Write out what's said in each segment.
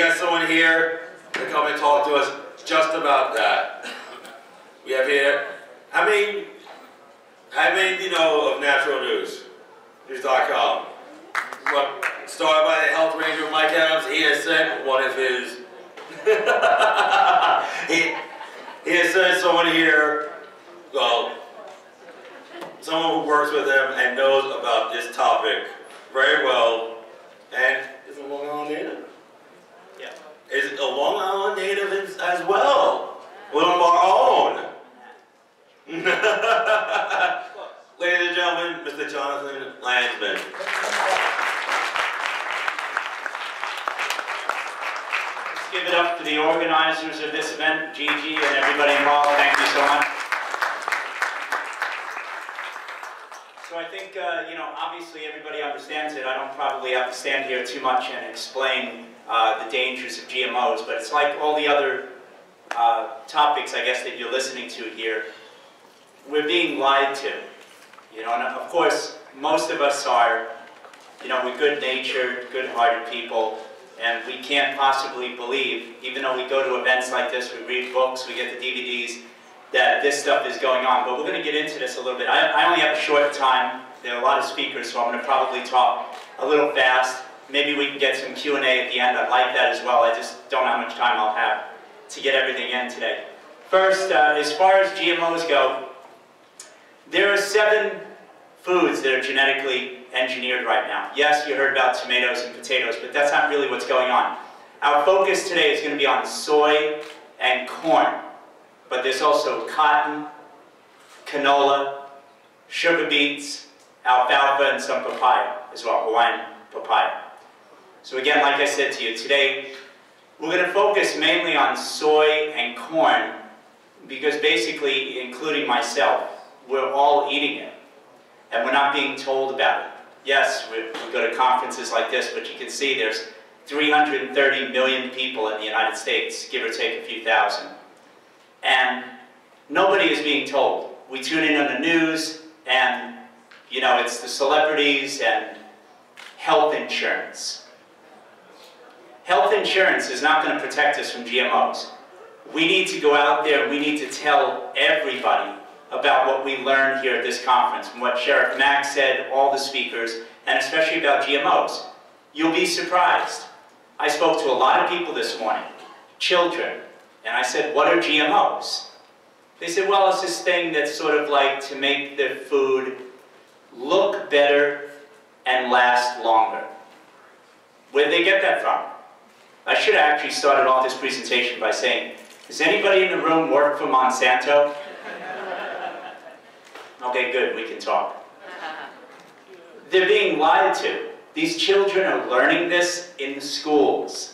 got someone here to come and talk to us just about that. We have here, how many do you know of NaturalNews.com? Started by the health ranger Mike Adams. He has sent one of his, he has sent someone here, well, someone who works with him and knows about this topic very well, and is a Long Island native. Yeah. Is a Long Island native as well. One of our own. Ladies and gentlemen, Mr. Johnathan Landsman. Let's give it up to the organizers of this event, Gigi and everybody involved. Thank you so much. So I think, obviously everybody understands it. I don't probably have to stand here too much and explain the dangers of GMOs, but it's like all the other topics, I guess, that you're listening to here. We're being lied to, and of course, most of us are, we're good-natured, good-hearted people, and we can't possibly believe, even though we go to events like this, we read books, we get the DVDs, that this stuff is going on. But we're going to get into this a little bit. I only have a short time. There are a lot of speakers, so I'm going to probably talk a little fast. Maybe we can get some Q&A at the end. I'd like that as well. I just don't know how much time I'll have to get everything in today. First, as far as GMOs go, there are 7 foods that are genetically engineered right now. Yes, you heard about tomatoes and potatoes, but that's not really what's going on. Our focus today is going to be on soy and corn. But there's also cotton, canola, sugar beets, alfalfa, and some papaya as well, Hawaiian papaya. So again, like I said to you, today we're going to focus mainly on soy and corn because basically, including myself, we're all eating it and we're not being told about it. Yes, we go to conferences like this, but you can see there's 330 million people in the United States, give or take a few thousand. And nobody is being told. We tune in on the news, and it's the celebrities and health insurance. Health insurance is not going to protect us from GMOs. We need to go out there and we need to tell everybody about what we learned here at this conference, from what Sheriff Mack said, all the speakers, and especially about GMOs. You'll be surprised. I spoke to a lot of people this morning, children. And I said, what are GMOs? They said, well, it's this thing that's sort of like to make the food look better and last longer. Where did they get that from? I should have actually started off this presentation by saying, does anybody in the room work for Monsanto? Okay, good, we can talk. They're being lied to. These children are learning this in the schools.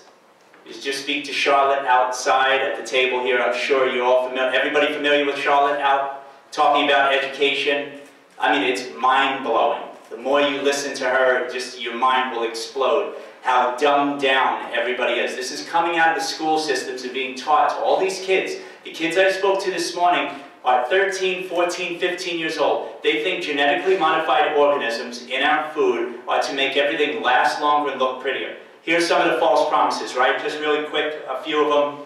Just speak to Charlotte outside at the table here. I'm sure you're all familiar. Everybody familiar with Charlotte out talking about education? I mean, it's mind-blowing. The more you listen to her, just your mind will explode. How dumbed down everybody is. This is coming out of the school systems and being taught to all these kids. The kids I spoke to this morning are 13, 14, 15 years old. They think genetically modified organisms in our food are to make everything last longer and look prettier. Here's some of the false promises, right? Just really quick, a few of them.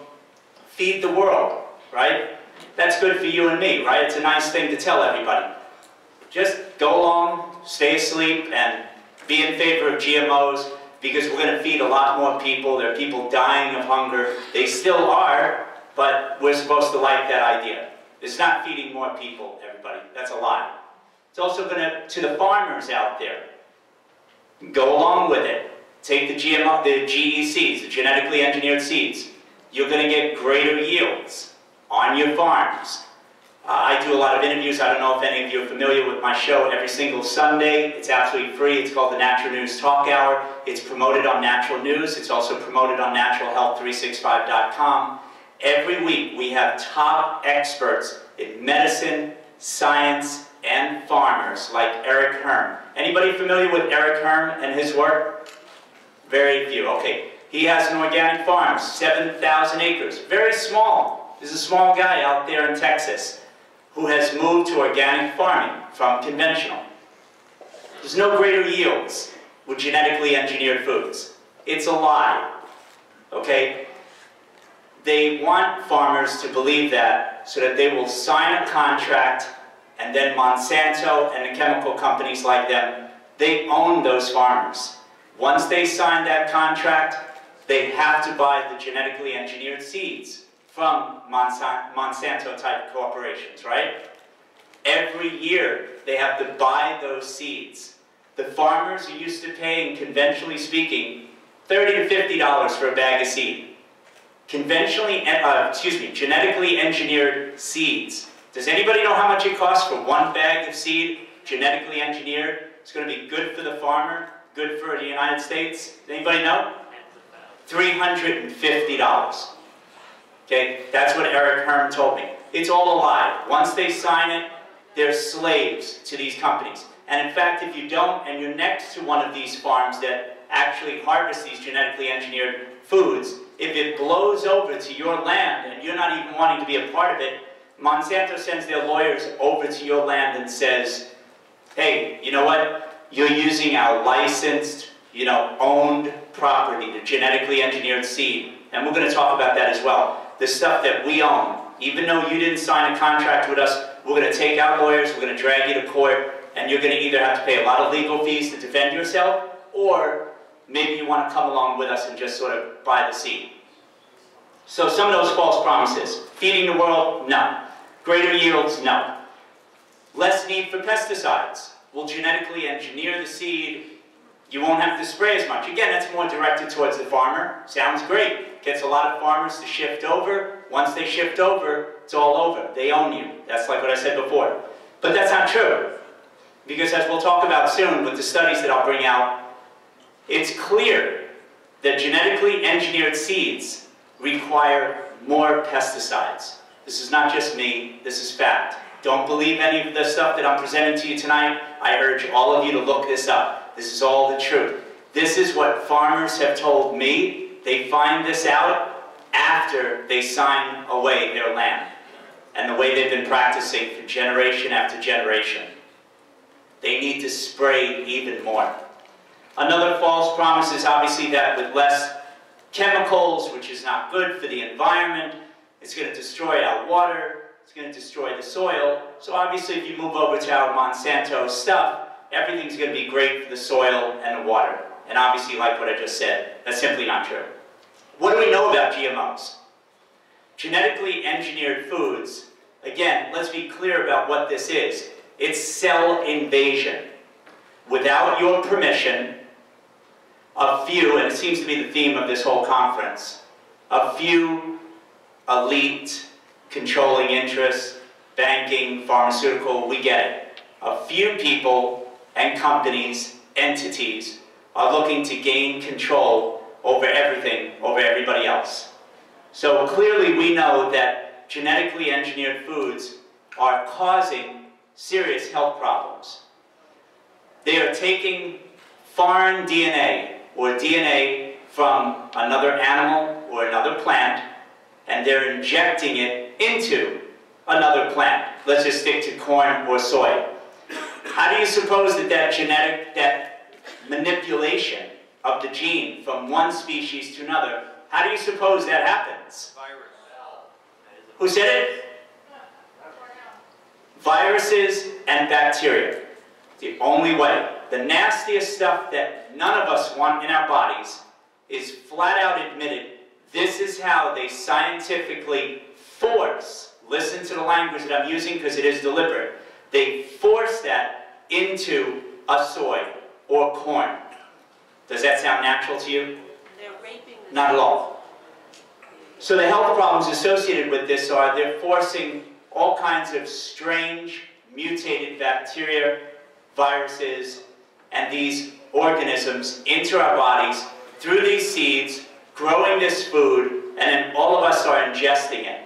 Feed the world, right? That's good for you and me, right? It's a nice thing to tell everybody. Just go along, stay asleep, and be in favor of GMOs because we're going to feed a lot more people. There are people dying of hunger. They still are, but we're supposed to like that idea. It's not feeding more people, everybody. That's a lie. It's also going to the farmers out there, go along with it. Take the GMO, the GECs, the genetically engineered seeds. You're going to get greater yields on your farms. I do a lot of interviews. I don't know if any of you are familiar with my show every single Sunday. It's absolutely free. It's called the NaturalNews Talk Hour. It's promoted on Natural News. It's also promoted on naturalhealth365.com. Every week we have top experts in medicine, science, and farmers like Eric Herm. Anybody familiar with Eric Herm and his work? Very few. Okay. He has an organic farm, 7,000 acres. Very small. He's a small guy out there in Texas who has moved to organic farming from conventional. There's no greater yields with genetically engineered foods. It's a lie. okay? They want farmers to believe that so that they will sign a contract, and then Monsanto and the chemical companies like them, they own those farmers. Once they sign that contract, they have to buy the genetically engineered seeds from Monsanto-type corporations, right? Every year, they have to buy those seeds. The farmers are used to paying, conventionally speaking, $30 to $50 for a bag of seed. Genetically engineered seeds. Does anybody know how much it costs for one bag of seed, genetically engineered? It's going to be good for the farmer, good for the United States. Does anybody know? $350. Okay, that's what Eric Herm told me. It's all a lie. Once they sign it, they're slaves to these companies. And in fact, if you don't, and you're next to one of these farms that actually harvest these genetically engineered foods, if it blows over to your land and you're not even wanting to be a part of it, Monsanto sends their lawyers over to your land and says, hey, you know what? You're using our licensed, owned property, the genetically engineered seed. And we're going to talk about that as well. The stuff that we own, even though you didn't sign a contract with us, we're going to take our lawyers, we're going to drag you to court, and you're going to either have to pay a lot of legal fees to defend yourself, or maybe you want to come along with us and just sort of buy the seed. So some of those false promises. Feeding the world? No. Greater yields? No. Less need for pesticides. We'll genetically engineer the seed. You won't have to spray as much. Again, that's more directed towards the farmer. Sounds great. Gets a lot of farmers to shift over. Once they shift over, it's all over. They own you. That's like what I said before. But that's not true. Because as we'll talk about soon with the studies that I'll bring out, it's clear that genetically engineered seeds require more pesticides. This is not just me, this is fact. Don't believe any of the stuff that I'm presenting to you tonight. I urge all of you to look this up. This is all the truth. This is what farmers have told me. They find this out after they sign away their land and the way they've been practicing for generation after generation. They need to spray even more. Another false promise is obviously that with less chemicals, which is not good for the environment, it's going to destroy our water, it's going to destroy the soil. So obviously if you move over to our Monsanto stuff, everything's going to be great for the soil and the water. And obviously, like what I just said, that's simply not true. What do we know about GMOs? Genetically engineered foods, again, let's be clear about what this is. It's cell invasion. Without your permission, a few, and it seems to be the theme of this whole conference, a few elite controlling interests, banking, pharmaceutical, we get it. A few people and companies, entities, are looking to gain control over everything, over everybody else. So clearly we know that genetically engineered foods are causing serious health problems. They are taking foreign DNA or DNA from another animal or another plant, and they're injecting it into another plant. Let's just stick to corn or soy. How do you suppose that that manipulation of the gene from one species to another, how do you suppose that happens? Virus. Who said it? Viruses and bacteria. The only way. The nastiest stuff that none of us want in our bodies is flat out admitted. This is how they scientifically force, listen to the language that I'm using because it is deliberate, they force that into a soy or corn. Does that sound natural to you? They're raping the Not at all. So the health problems associated with this are they're forcing all kinds of strange, mutated bacteria, viruses, and these organisms into our bodies through these seeds, growing this food, and then all of us are ingesting it.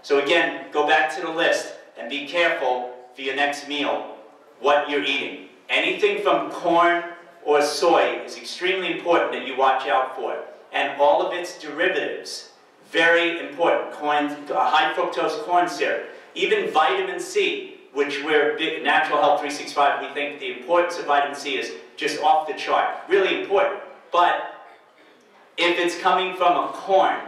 So again, go back to the list and be careful for your next meal what you're eating. Anything from corn or soy is extremely important that you watch out for. And all of its derivatives, very important. High fructose corn syrup, even vitamin C, which we're big, Natural Health 365, we think the importance of vitamin C is just off the chart. Really important. But if it's coming from a corn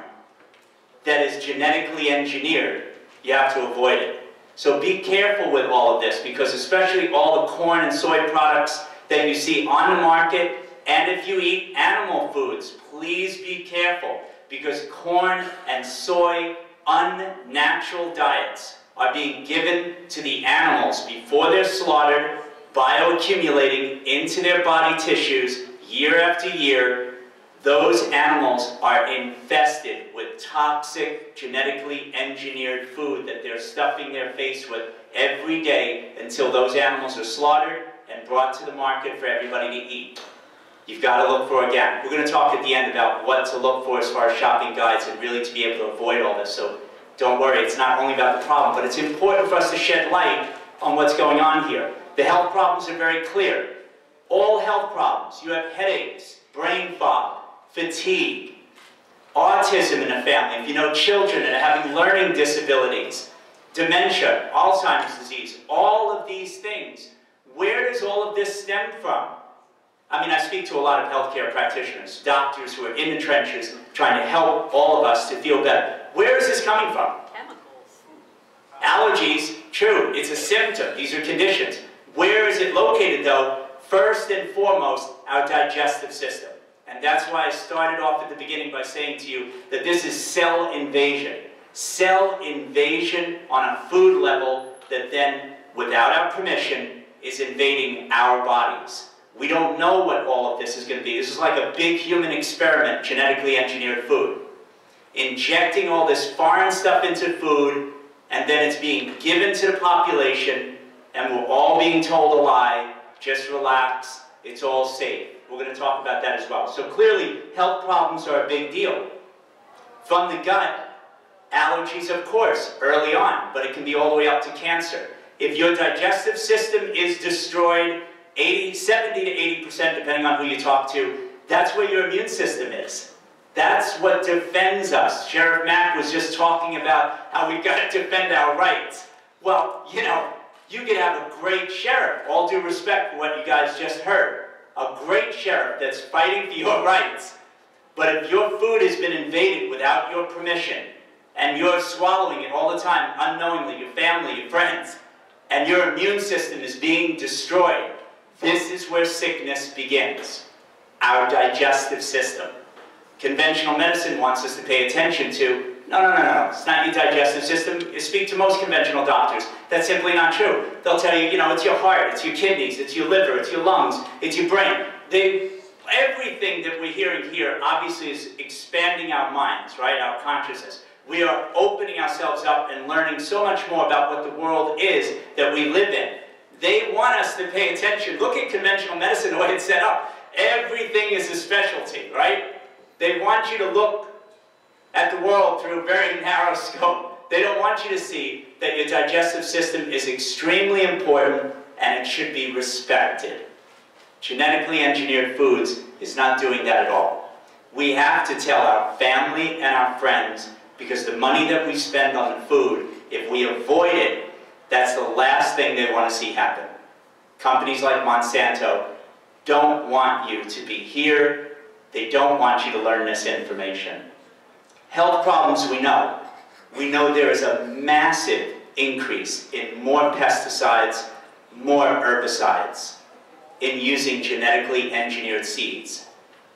that is genetically engineered, you have to avoid it. So be careful with all of this, because especially all the corn and soy products that you see on the market, and if you eat animal foods, please be careful, because corn and soy unnatural diets are being given to the animals before they're slaughtered, bioaccumulating into their body tissues year after year. Those animals are infested with toxic, genetically engineered food that they're stuffing their face with every day until those animals are slaughtered and brought to the market for everybody to eat. You've got to look for organic. We're going to talk at the end about what to look for as far as shopping guides and really to be able to avoid all this. So don't worry, it's not only about the problem, but it's important for us to shed light on what's going on here. The health problems are very clear. All health problems. You have headaches, brain fog, fatigue, autism in a family. If you know children that are having learning disabilities, dementia, Alzheimer's disease, all of these things. Where does all of this stem from? I mean, I speak to a lot of healthcare practitioners, doctors who are in the trenches trying to help all of us to feel better. Where is this coming from? Chemicals. Allergies, true, it's a symptom. These are conditions. Where is it located, though? First and foremost, our digestive system. And that's why I started off at the beginning by saying to you that this is cell invasion. Cell invasion on a food level that then, without our permission, is invading our bodies. We don't know what all of this is going to be. This is like a big human experiment, genetically engineered food. Injecting all this foreign stuff into food, and then it's being given to the population, and we're all being told a lie. Just relax, it's all safe. We're going to talk about that as well. So clearly, health problems are a big deal. From the gut, allergies, of course, early on, but it can be all the way up to cancer. If your digestive system is destroyed, 70 to 80%, depending on who you talk to, that's where your immune system is. That's what defends us. Sheriff Mack was just talking about how we've got to defend our rights. Well, you know, you could have a great sheriff, all due respect for what you guys just heard. A great sheriff that's fighting for your rights. But if your food has been invaded without your permission, and you're swallowing it all the time, unknowingly, your family, your friends, and your immune system is being destroyed, this is where sickness begins. Our digestive system. Conventional medicine wants us to pay attention to, no, it's not your digestive system. You speak to most conventional doctors. That's simply not true. They'll tell you, it's your heart, it's your kidneys, it's your liver, it's your lungs, it's your brain. Everything that we're hearing here obviously is expanding our minds, right? Our consciousness. We are opening ourselves up and learning so much more about what the world is that we live in. They want us to pay attention. Look at conventional medicine, the way it's set up. Everything is a specialty, right? They want you to look at the world through a very narrow scope. They don't want you to see that your digestive system is extremely important and it should be respected. Genetically engineered foods is not doing that at all. We have to tell our family and our friends, because the money that we spend on the food, if we avoid it, that's the last thing they want to see happen. Companies like Monsanto don't want you to be here. They don't want you to learn this information. Health problems, we know. We know there is a massive increase in more pesticides, more herbicides, in using genetically engineered seeds.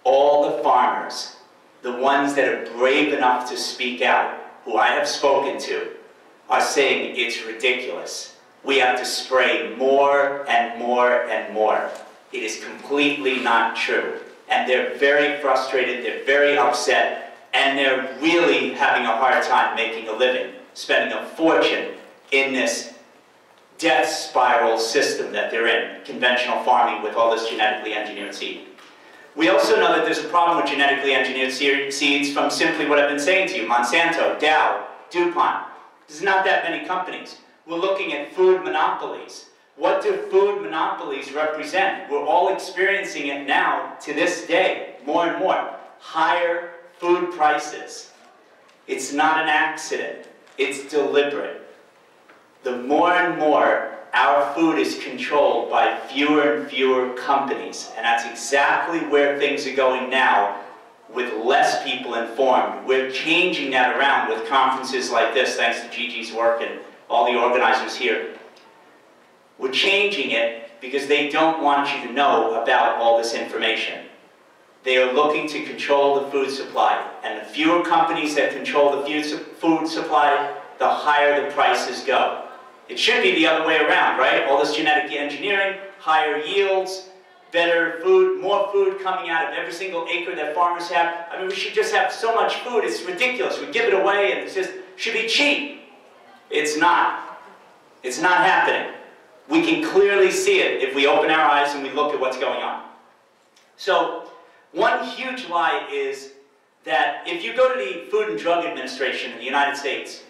All the farmers, the ones that are brave enough to speak out, who I have spoken to, are saying it's ridiculous. We have to spray more and more and more. It is completely not true. And they're very frustrated, they're very upset, and they're really having a hard time making a living, spending a fortune in this death spiral system that they're in, conventional farming with all this genetically engineered seed. We also know that there's a problem with genetically engineered seeds from simply what I've been saying to you, Monsanto, Dow, DuPont. There's not that many companies. We're looking at food monopolies. What do food monopolies represent? We're all experiencing it now, to this day, more and more. Higher food prices. It's not an accident. It's deliberate. The more and more our food is controlled by fewer and fewer companies, and that's exactly where things are going now with less people informed. We're changing that around with conferences like this, thanks to Gigi's work and all the organizers here. We're changing it because they don't want you to know about all this information. They are looking to control the food supply, and the fewer companies that control the food supply, the higher the prices go. It should be the other way around, right? All this genetic engineering, higher yields, better food, more food coming out of every single acre that farmers have. I mean, we should just have so much food, it's ridiculous. We give it away and it just should be cheap. It's not. It's not happening. We can clearly see it if we open our eyes and we look at what's going on. So, one huge lie is that if you go to the Food and Drug Administration in the United States,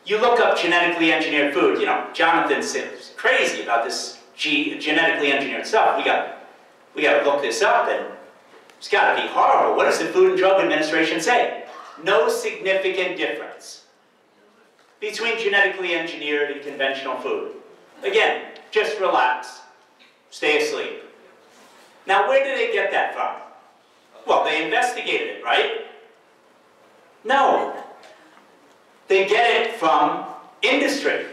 you look up genetically engineered food. You know, Johnathan's crazy about this genetically engineered stuff. We got to look this up, and it's got to be horrible. What does the Food and Drug Administration say? No significant difference between genetically engineered and conventional food. Again, just relax, stay asleep. Now, where did they get that from? Well, they investigated it, right? No. They get it from industry.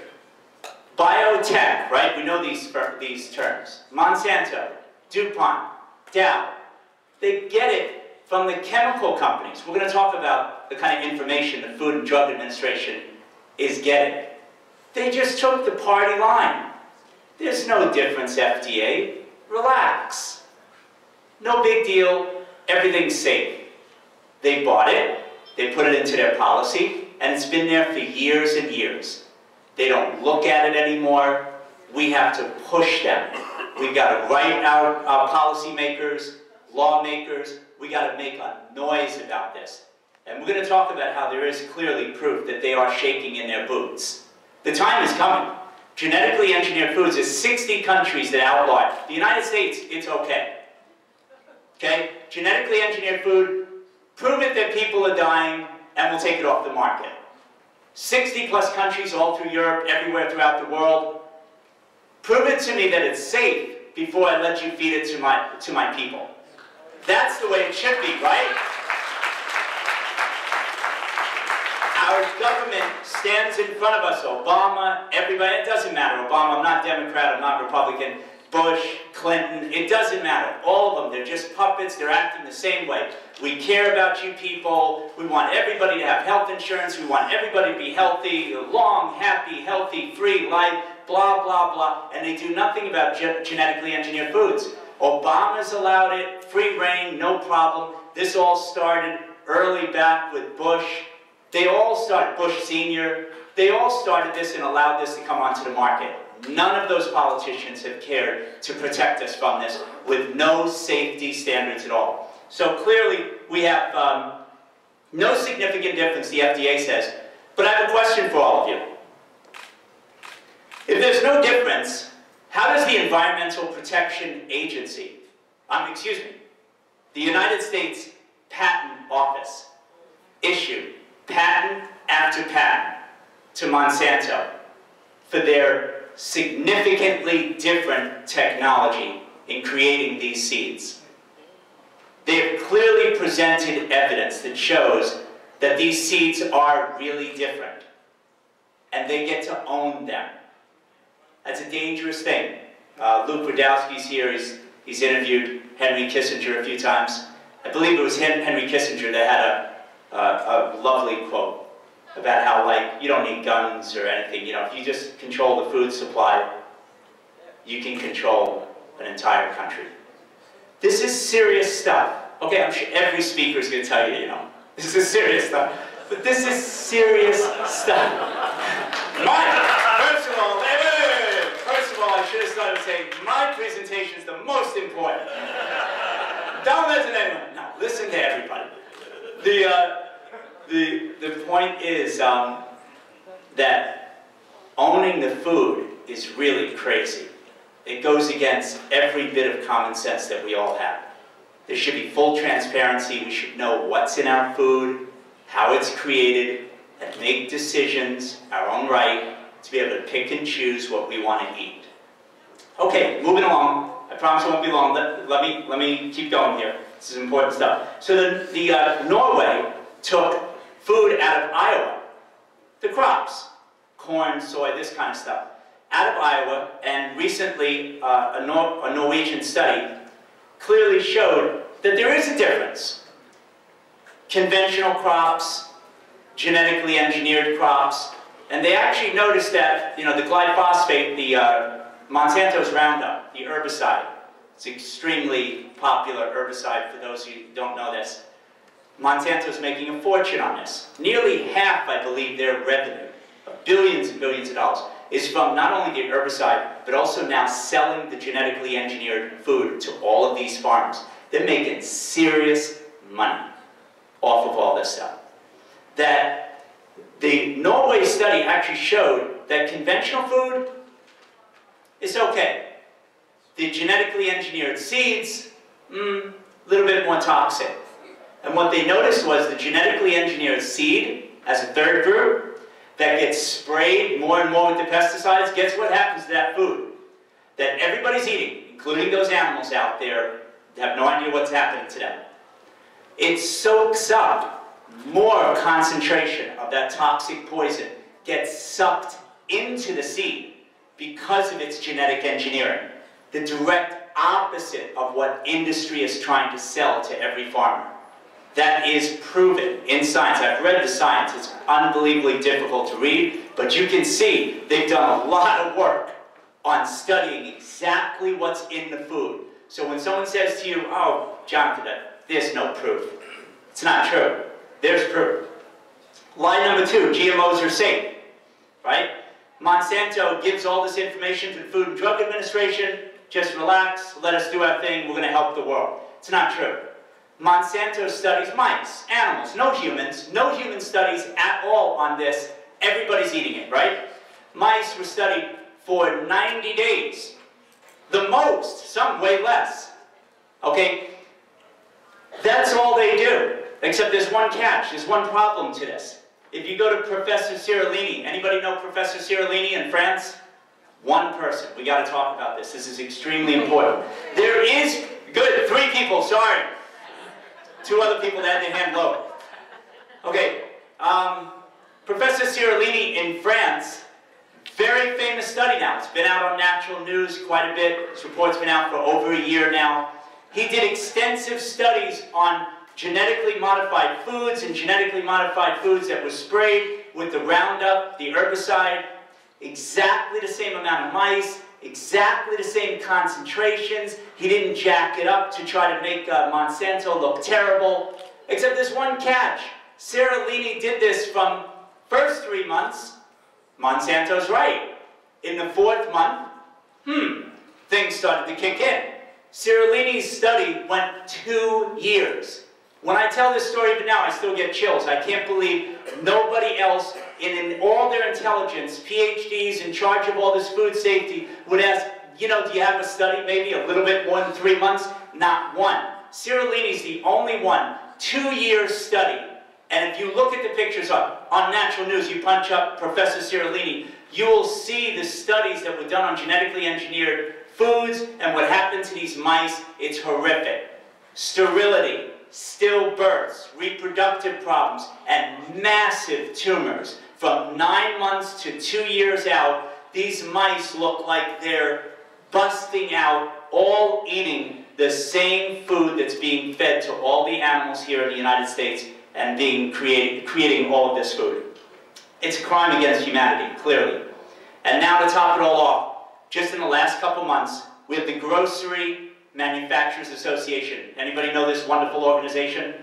Biotech, right? We know these terms. Monsanto, DuPont, Dow. They get it from the chemical companies. We're going to talk about the kind of information the Food and Drug Administration is getting. They just took the party line. There's no difference, FDA. Relax. No big deal. Everything's safe. They bought it, they put it into their policy, and it's been there for years and years. They don't look at it anymore. We have to push them. We've got to write our policymakers, lawmakers. We got to make a noise about this. And we're going to talk about how there is clearly proof that they are shaking in their boots. The time is coming. Genetically engineered foods, there's 60 countries that outlaw it. The United States, it's okay. Okay? Genetically engineered food, prove it that people are dying, and we'll take it off the market. 60+ countries all through Europe, everywhere throughout the world. Prove it to me that it's safe before I let you feed it to my people. That's the way it should be, right? Our government stands in front of us, Obama, everybody, it doesn't matter. Obama, I'm not Democrat, I'm not Republican. Bush, Clinton, it doesn't matter. All of them, they're just puppets, they're acting the same way. We care about you people, we want everybody to have health insurance, we want everybody to be healthy, long, happy, healthy, free life, blah, blah, blah, and they do nothing about genetically engineered foods. Obama's allowed it, free reign, no problem. This all started early back with Bush. They all started, Bush Sr., they all started this and allowed this to come onto the market. None of those politicians have cared to protect us from this with no safety standards at all. So clearly, we have no significant difference, the FDA says. But I have a question for all of you. If there's no difference, how does the Environmental Protection Agency, the United States Patent Office, issue patent after patent to Monsanto for their significantly different technology in creating these seeds? They've clearly presented evidence that shows that these seeds are really different, and they get to own them. That's a dangerous thing. Luke Rudowski's here. He's interviewed Henry Kissinger a few times. I believe it was Henry Kissinger that had a lovely quote about how, like, you don't need guns or anything. You know, if you just control the food supply, you can control an entire country. This is serious stuff. Okay, I'm sure every speaker is going to tell you, you know, this is serious stuff. But this is serious stuff. First of all, I should have started saying, my presentation is the most important. Don't listen to anyone. No, listen to everybody. The point is that owning the food is really crazy. It goes against every bit of common sense that we all have. There should be full transparency. We should know what's in our food, how it's created, and make decisions, our own right, to be able to pick and choose what we want to eat. Okay, moving along. I promise it won't be long. Let me keep going here. This is important stuff. So Norway took food out of Iowa, the crops, corn, soy, this kind of stuff, out of Iowa, and recently a Norwegian study clearly showed that there is a difference. Conventional crops, genetically engineered crops, and they actually noticed that, you know, the glyphosate, the Monsanto's Roundup, the herbicide, it's an extremely popular herbicide for those who don't know this. Monsanto's making a fortune on this. Nearly half, I believe, their revenue, billions and billions of dollars, is from not only the herbicide, but also now selling the genetically engineered food to all of these farmers. They're making serious money off of all this stuff. That the Norway study actually showed that conventional food is okay. The genetically engineered seeds, a little bit more toxic. And what they noticed was the genetically engineered seed, as a third group, that gets sprayed more and more with the pesticides, guess what happens to that food that everybody's eating, including those animals out there that have no idea what's happening to them? It soaks up more concentration of that toxic poison, gets sucked into the seed because of its genetic engineering. The direct opposite of what industry is trying to sell to every farmer. That is proven in science. I've read the science. It's unbelievably difficult to read, but you can see they've done a lot of work on studying exactly what's in the food. So when someone says to you, oh, Jonathan, there's no proof. It's not true. There's proof. Lie number 2, GMOs are safe, right? Monsanto gives all this information to the Food and Drug Administration. Just relax, let us do our thing, we're going to help the world. It's not true. Monsanto studies mice, animals, no human studies at all on this. Everybody's eating it, right? Mice were studied for 90 days. The most, some way less. Okay? That's all they do. Except there's one catch, there's one problem to this. If you go to Professor Cirolini, anybody know Professor Cirolini in France? One person. We got to talk about this. This is extremely important. There is, good, 3 people, sorry. 2 other people that had their hand low. Okay, Professor Cirolini in France, very famous study now. It's been out on Natural News quite a bit. This report's been out for over a year now. He did extensive studies on genetically modified foods and genetically modified foods that were sprayed with the Roundup, the herbicide, exactly the same amount of mice, exactly the same concentrations. He didn't jack it up to try to make Monsanto look terrible. Except there's one catch. Cirolini did this from first 3 months. Monsanto's right. In the 4th month, things started to kick in. Cirolini's study went 2 years. When I tell this story even now, I still get chills. I can't believe nobody else in all their intelligence, PhDs in charge of all this food safety, would ask, you know, do you have a study maybe a little bit more than 3 months? Not one. Cirolini's the only one, 2-year study. And if you look at the pictures on Natural News, you punch up Professor Cirolini, you will see the studies that were done on genetically engineered foods and what happened to these mice. It's horrific. Sterility, stillbirths, reproductive problems, and massive tumors. From 9 months to 2 years out, these mice look like they're busting out, all eating the same food that's being fed to all the animals here in the United States and being creating all of this food. It's a crime against humanity, clearly. And now to top it all off, just in the last couple months, we have the Grocery Manufacturers Association. Anybody know this wonderful organization?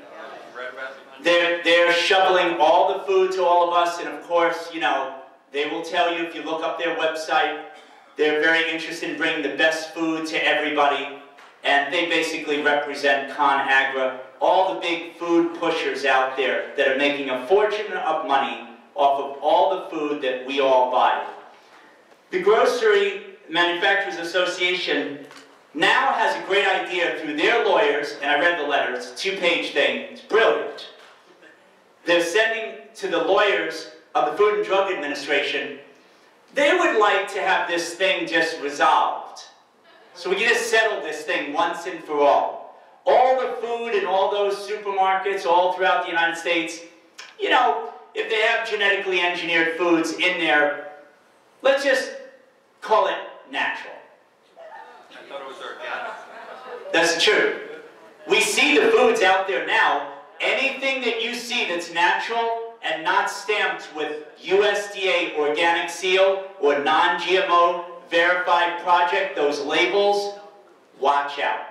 They're shoveling all the food to all of us, and of course, you know, they will tell you, if you look up their website, they're very interested in bringing the best food to everybody, and they basically represent ConAgra, all the big food pushers out there that are making a fortune of money off of all the food that we all buy. The Grocery Manufacturers Association now has a great idea through their lawyers, and I read the letter, it's a 2-page thing, it's brilliant. They're sending to the lawyers of the Food and Drug Administration, they would like to have this thing just resolved. So we can just settle this thing once and for all. all the food in all those supermarkets all throughout the United States, you know, if they have genetically engineered foods in there, let's just call it natural. I thought it was organic. That's true. We see the foods out there now. Anything that you see that's natural and not stamped with USDA organic seal or non-GMO verified project, those labels, watch out.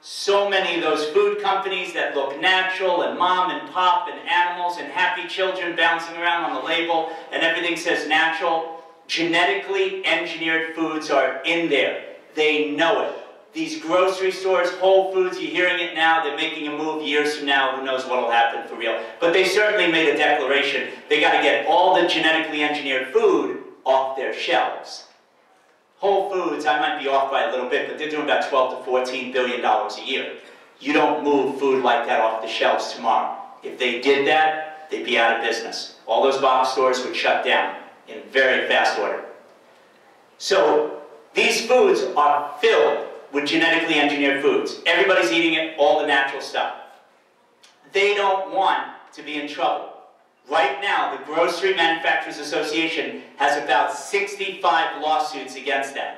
So many of those food companies that look natural and mom and pop and animals and happy children bouncing around on the label and everything says natural, genetically engineered foods are in there. They know it. These grocery stores, Whole Foods, you're hearing it now, they're making a move years from now, who knows what will happen for real. But they certainly made a declaration. They got to get all the genetically engineered food off their shelves. Whole Foods, I might be off by a little bit, but they're doing about $12 to $14 billion a year. You don't move food like that off the shelves tomorrow. If they did that, they'd be out of business. All those box stores would shut down in very fast order. So these foods are filled with genetically engineered foods. Everybody's eating it, all the natural stuff. They don't want to be in trouble. Right now, the Grocery Manufacturers Association has about 65 lawsuits against them.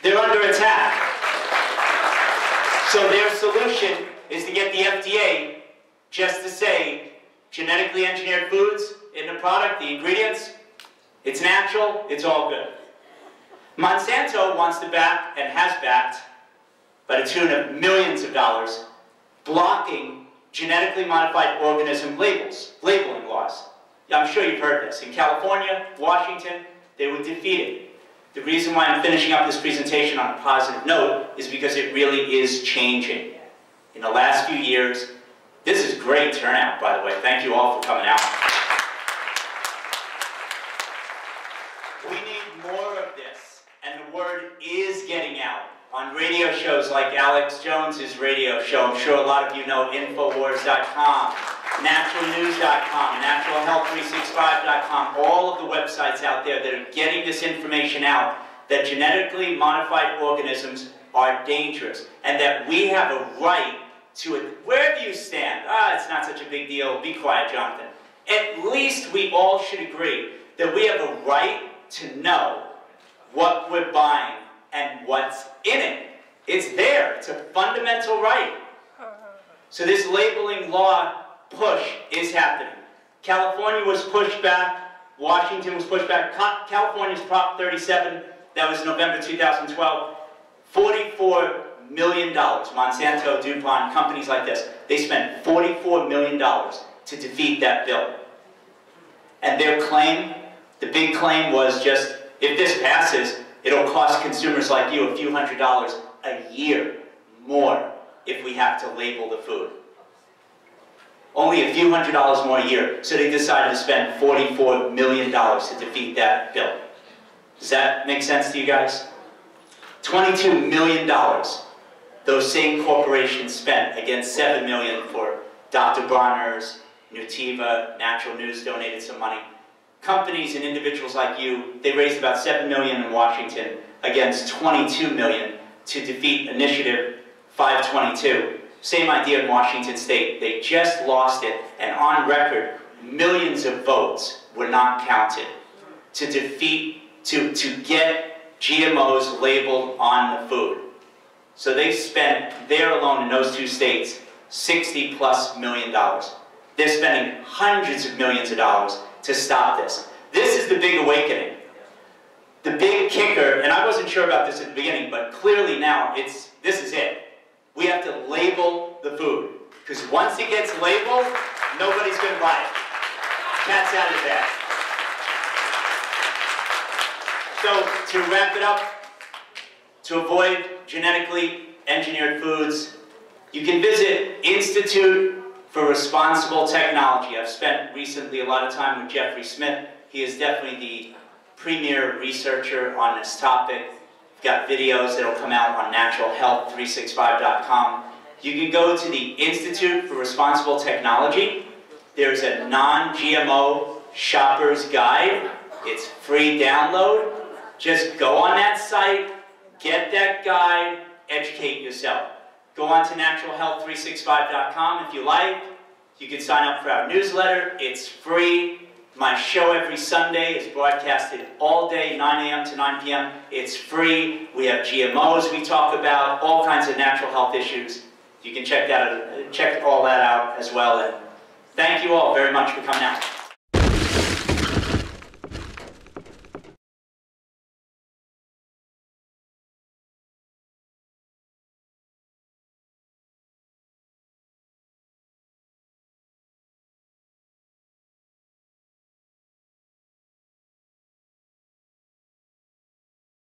They're under attack. So their solution is to get the FDA just to say, genetically engineered foods in the product, the ingredients, it's natural, it's all good. Monsanto wants to back, and has backed, by the tune of millions of dollars, blocking genetically modified organism labeling laws. I'm sure you've heard this. In California, Washington, they were defeated. The reason why I'm finishing up this presentation on a positive note is because it really is changing. In the last few years, this is great turnout, by the way. Thank you all for coming out. We need more of this, and the word is getting out. On radio shows like Alex Jones's radio show, I'm sure a lot of you know Infowars.com, NaturalNews.com, NaturalHealth365.com, all of the websites out there that are getting this information out that genetically modified organisms are dangerous and that we have a right to it. Wherever you stand, it's not such a big deal, be quiet, Jonathan. At least we all should agree that we have a right to know what we're buying and what's in it. It's there. It's a fundamental right. So this labeling law push is happening. California was pushed back. Washington was pushed back. California's Prop 37, that was November 2012, $44 million. Monsanto, DuPont, companies like this, they spent $44 million to defeat that bill. And their claim, the big claim was just, if this passes, it'll cost consumers like you a few $100s a year more if we have to label the food. Only a few $100s more a year. So they decided to spend $44 million to defeat that bill. Does that make sense to you guys? $22 million those same corporations spent against $7 million for Dr. Bronner's, Nutiva, Natural News donated some money. Companies and individuals like you, they raised about $7 million in Washington against $22 million to defeat Initiative 522. Same idea in Washington State. They just lost it, and on record, millions of votes were not counted to defeat, to get GMOs labeled on the food. So they spent, there alone in those two states, $60+ million. They're spending hundreds of millions of dollars to stop this. This is the big awakening. The big kicker, and I wasn't sure about this at the beginning, but clearly now this is it. We have to label the food. Because once it gets labeled, nobody's going to buy it. Cat's out of the bag. So to wrap it up, to avoid genetically engineered foods, you can visit Institute for Responsible Technology. I've spent recently a lot of time with Jeffrey Smith. He is definitely the premier researcher on this topic. We've got videos that will come out on NaturalHealth365.com. You can go to the Institute for Responsible Technology. There's a non-GMO shopper's guide. It's free download. Just go on that site, get that guide, educate yourself. Go on to naturalhealth365.com if you like. You can sign up for our newsletter. It's free. My show every Sunday is broadcasted all day, 9 a.m. to 9 p.m. It's free. We have GMOs we talk about, all kinds of natural health issues. You can check all that out as well. And thank you all very much for coming out.